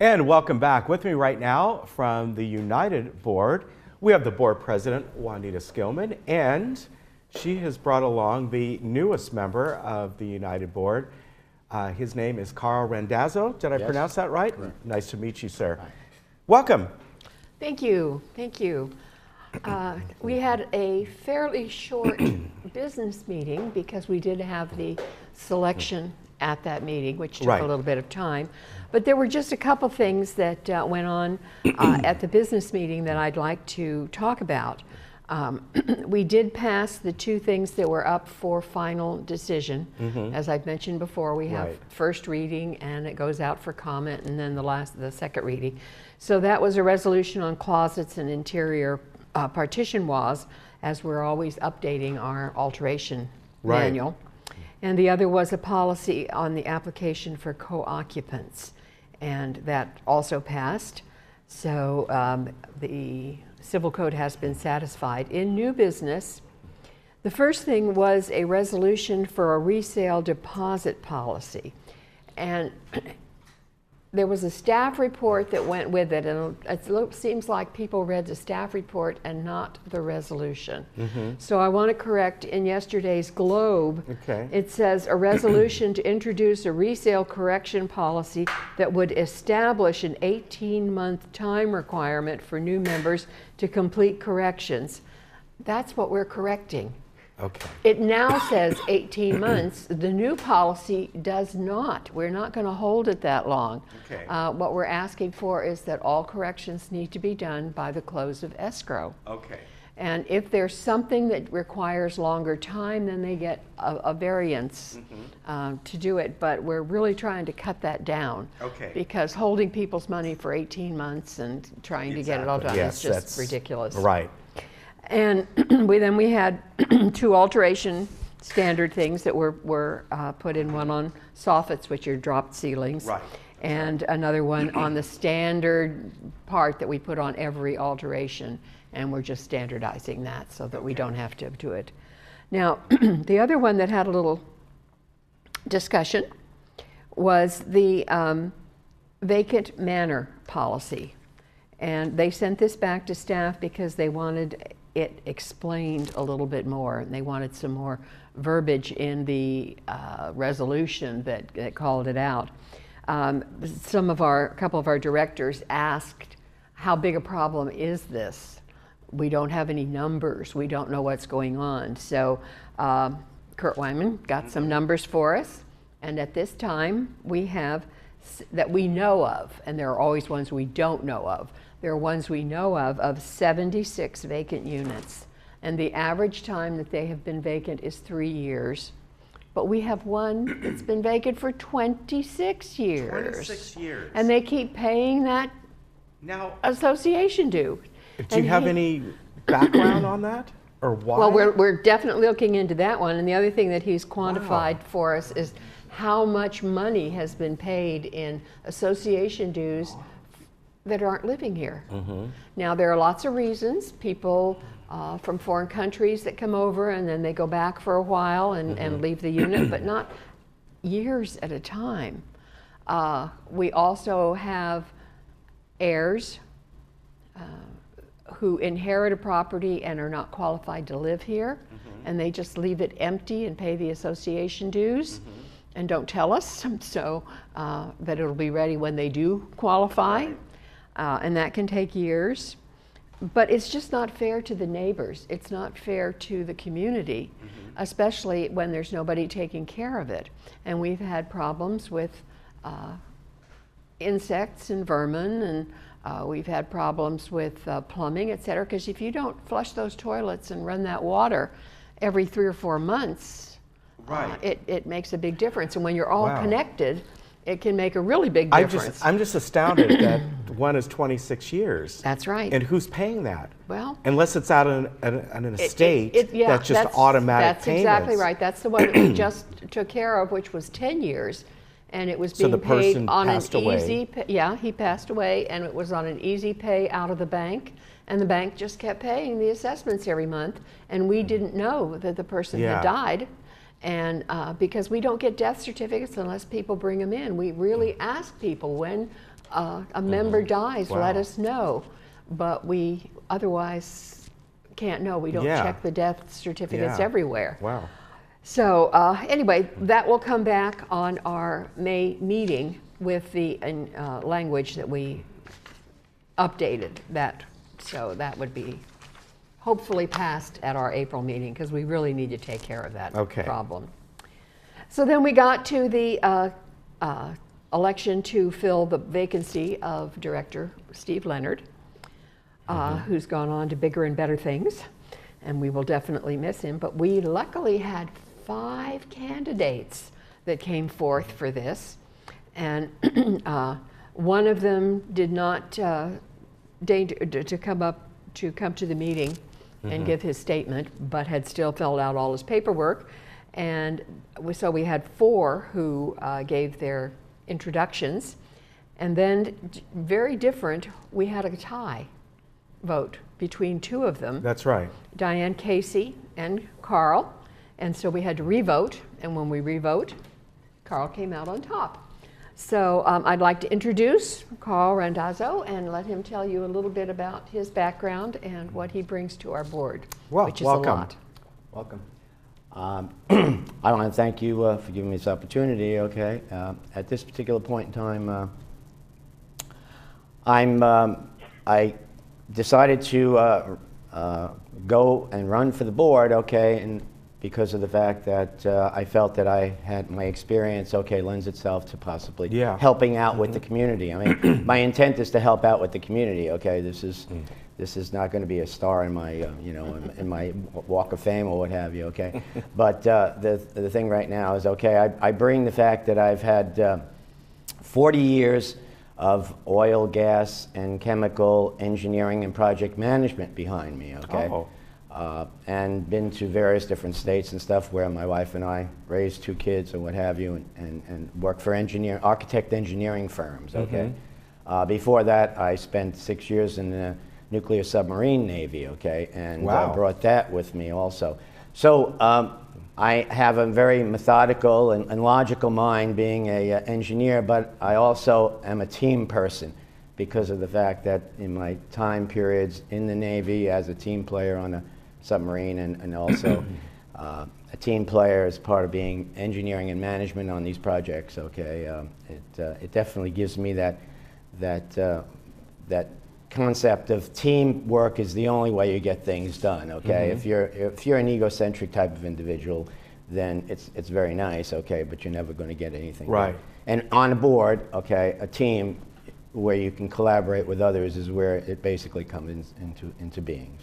And welcome back. With me right now from the United Board, we have the board president, Juanita Skillman, and she has brought along the newest member of the United Board. His name is Carl Randazzo. Did I pronounce that right? Correct. Nice to meet you, sir. Hi. Welcome. Thank you. Thank you. We had a fairly short business meeting because we did have the selection at that meeting, which took a little bit of time. But there were just a couple things that went on at the business meeting that I'd like to talk about. We did pass the two things that were up for final decision. As I've mentioned before, we have first reading and it goes out for comment, and then the second reading. So that was a resolution on closets and interior partition walls, as we're always updating our alteration manual. And the other was a policy on the application for co-occupants, and that also passed. So the civil code has been satisfied. In new business, the first thing was a resolution for a resale deposit policy. And there was a staff report that went with it, and it seems like people read the staff report and not the resolution. So I want to correct, in yesterday's Globe, it says a resolution to introduce a resale correction policy that would establish an 18-month time requirement for new members to complete corrections. That's what we're correcting. It now says 18 months. The new policy does not. We're not going to hold it that long. What we're asking for is that all corrections need to be done by the close of escrow. And if there's something that requires longer time, then they get a variance to do it. But we're really trying to cut that down. Because holding people's money for 18 months and trying to get it all done is just ridiculous. And we had two alteration standard things that were put in, one on soffits, which are dropped ceilings, and another one on the standard part that we put on every alteration, and we're just standardizing that so that we don't have to do it. Now, the other one that had a little discussion was the vacant manor policy. And they sent this back to staff because they wanted it explained a little bit more, and they wanted some more verbiage in the resolution that called it out. A couple of our directors asked, how big a problem is this? We don't have any numbers. We don't know what's going on. So Kurt Wyman got some numbers for us, and at this time we have, that we know of, and there are always ones we don't know of. There are ones we know of 76 vacant units. And the average time that they have been vacant is 3 years. But we have one that's been vacant for 26 years. 26 years. And they keep paying that association due. Do you have any background on that? Or why? Well, we're definitely looking into that one. And the other thing that he's quantified for us is how much money has been paid in association dues that aren't living here. Now, there are lots of reasons. People from foreign countries that come over and then they go back for a while and leave the unit, but not years at a time. We also have heirs who inherit a property and are not qualified to live here, and they just leave it empty and pay the association dues and don't tell us, so that it'll be ready when they do qualify. And that can take years. But it's just not fair to the neighbors. It's not fair to the community, especially when there's nobody taking care of it. And we've had problems with insects and vermin, and we've had problems with plumbing, et cetera, because if you don't flush those toilets and run that water every 3 or 4 months, it makes a big difference. And when you're all connected, it can make a really big difference. I'm just astounded that one is 26 years. That's right. And who's paying that? Well, unless it's out on an estate that's just automatic payments. That's exactly right. That's the one that we just took care of, which was 10 years. And it was being paid on an easy pay. Yeah, he passed away, and it was on an easy pay out of the bank. And the bank just kept paying the assessments every month. And we didn't know that the person had died. And because we don't get death certificates unless people bring them in. We really ask people, when a member dies, let Wow. us know. But we otherwise can't know. We don't Yeah. check the death certificates Yeah. everywhere. Wow. So anyway, that will come back on our May meeting with the language that we updated that. So that would be hopefully passed at our April meeting, because we really need to take care of that Okay. problem. So then we got to the election to fill the vacancy of Director Steve Leonard, who's gone on to bigger and better things, and we will definitely miss him. But we luckily had 5 candidates that came forth for this, and one of them did not deign to come to the meeting and give his statement, but had still filled out all his paperwork. And so we had 4 who gave their introductions. And then, very different, we had a tie vote between 2 of them, That's right. Diane Casey and Carl. And so we had to re-vote. And when we re-vote, Carl came out on top. So I'd like to introduce Carl Randazzo and let him tell you a little bit about his background and what he brings to our board, Well, which is welcome. a lot. Welcome. I want to thank you for giving me this opportunity, okay? At this particular point in time, I decided to go and run for the board, okay, and because of the fact that I felt that I had my experience, okay, lends itself to possibly Yeah. helping out with the community. I mean, my intent is to help out with the community, okay? This is not going to be a star in my, in my Walk of Fame or what have you, okay? But the thing right now is, okay, I bring the fact that I've had 40 years of oil, gas, and chemical engineering and project management behind me, okay? Oh. And been to various different states and stuff where my wife and I raised 2 kids and what have you, and worked for architect engineering firms, okay? Before that, I spent 6 years in the nuclear submarine Navy, okay? And Wow. brought that with me also. So I have a very methodical and logical mind being an engineer, but I also am a team person because of the fact that in my time periods in the Navy as a team player on a submarine and also a team player as part of being engineering and management on these projects, okay? It definitely gives me that concept of teamwork is the only way you get things done, okay? If you're an egocentric type of individual, then it's very nice, okay, but you're never going to get anything Right. done. And on a board, okay, a team where you can collaborate with others is where it basically comes into being.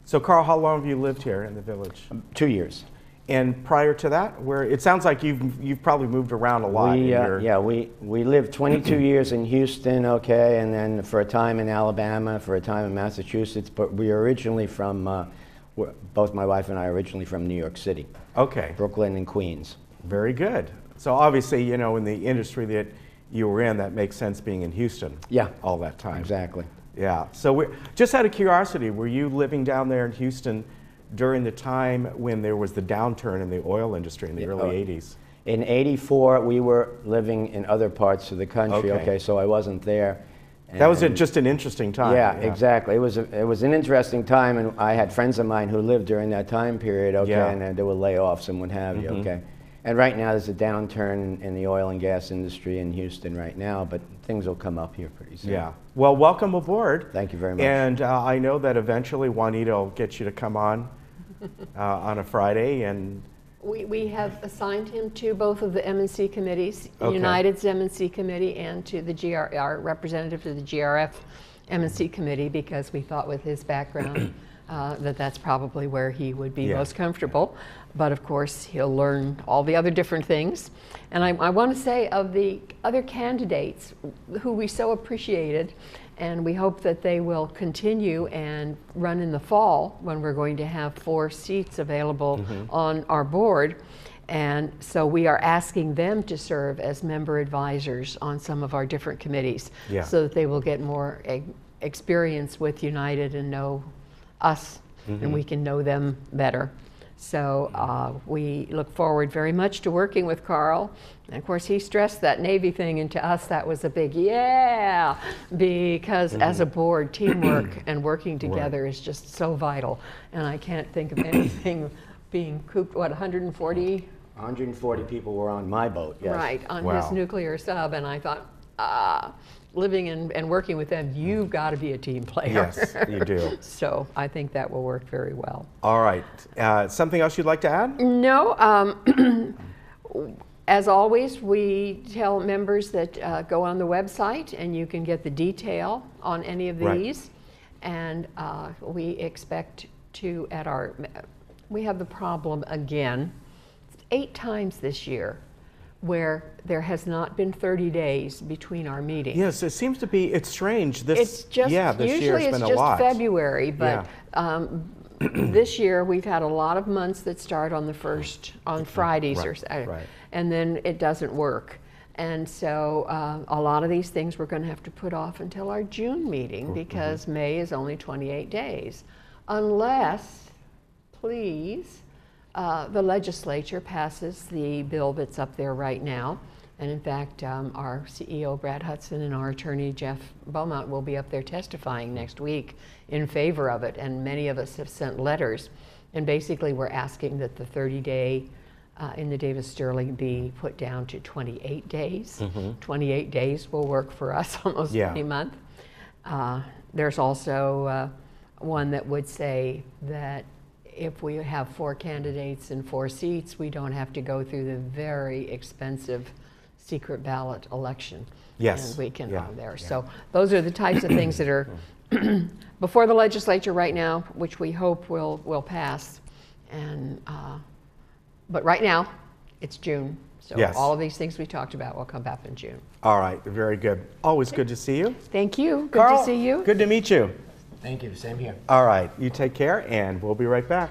So Carl, how long have you lived here in the village? 2 years. And prior to that, where it sounds like you've probably moved around a lot. We lived 22 years in Houston, okay, and then for a time in Alabama, for a time in Massachusetts, but we are originally from, both my wife and I are originally from New York City, Okay, Brooklyn and Queens. very good. So obviously, in the industry that you were in, that makes sense being in Houston. Yeah. All that time. Exactly. Yeah. So just out of curiosity, were you living down there in Houston during the time when there was the downturn in the oil industry in the early 80s? In '84, we were living in other parts of the country, okay, so I wasn't there. That was And- just an interesting time. Yeah, exactly. It was an interesting time, and I had friends of mine who lived during that time period, okay, Yeah. and there were layoffs and what have you, okay. And right now there's a downturn in the oil and gas industry in Houston right now, but things will come up here pretty soon. Yeah. Well, welcome aboard. Thank you very much. And I know that eventually Juanita will get you to come on a Friday and. We have assigned him to both of the M&C committees, Okay. United's M&C committee and to the our representative to the GRF M&C committee, because we thought with his background that's probably where he would be Yeah. most comfortable. But of course, he'll learn all the other different things. And I want to say, of the other candidates who we so appreciated, and we hope that they will continue and run in the fall when we're going to have 4 seats available on our board. And so we are asking them to serve as member advisors on some of our different committees, Yeah. so that they will get more experience with United and know us, and we can know them better. So we look forward very much to working with Carl. And of course, he stressed that Navy thing, and to us that was a big yeah, because as a board, teamwork and working together is just so vital. And I can't think of anything being cooped, what, 140? 140 people were on my boat, yes. Right, on Wow. his nuclear sub, and I thought, living and working with them, you've got to be a team player. Yes, you do. So I think that will work very well. All right. Something else you'd like to add? No, as always, we tell members that go on the website and you can get the detail on any of Right. these. And we expect to, we have the problem again, 8 times this year, where there has not been 30 days between our meetings. Yes, it seems to be, it's strange. It's just, this usually year's it's been a just lot. February, but this year we've had a lot of months that start on on Fridays or Right, Saturday, right. and then it doesn't work. And so a lot of these things we're going to have to put off until our June meeting because May is only 28 days. Unless, please, the legislature passes the bill that's up there right now. And in fact, our CEO, Brad Hudson, and our attorney, Jeff Beaumont, will be up there testifying next week in favor of it. And many of us have sent letters. And basically, we're asking that the 30-day in the Davis Sterling be put down to 28 days. 28 days will work for us almost any month. There's also one that would say that if we have 4 candidates and 4 seats, we don't have to go through the very expensive secret ballot election. Yes. And we can there. Yeah. So those are the types of things that are before the legislature right now, which we hope will pass. And but right now, it's June. So Yes. all of these things we talked about will come up in June. All right, very good. Always good to see you. Thank you. Good Carl, to see you. Good to meet you. Thank you, same here. All right, you take care, and we'll be right back.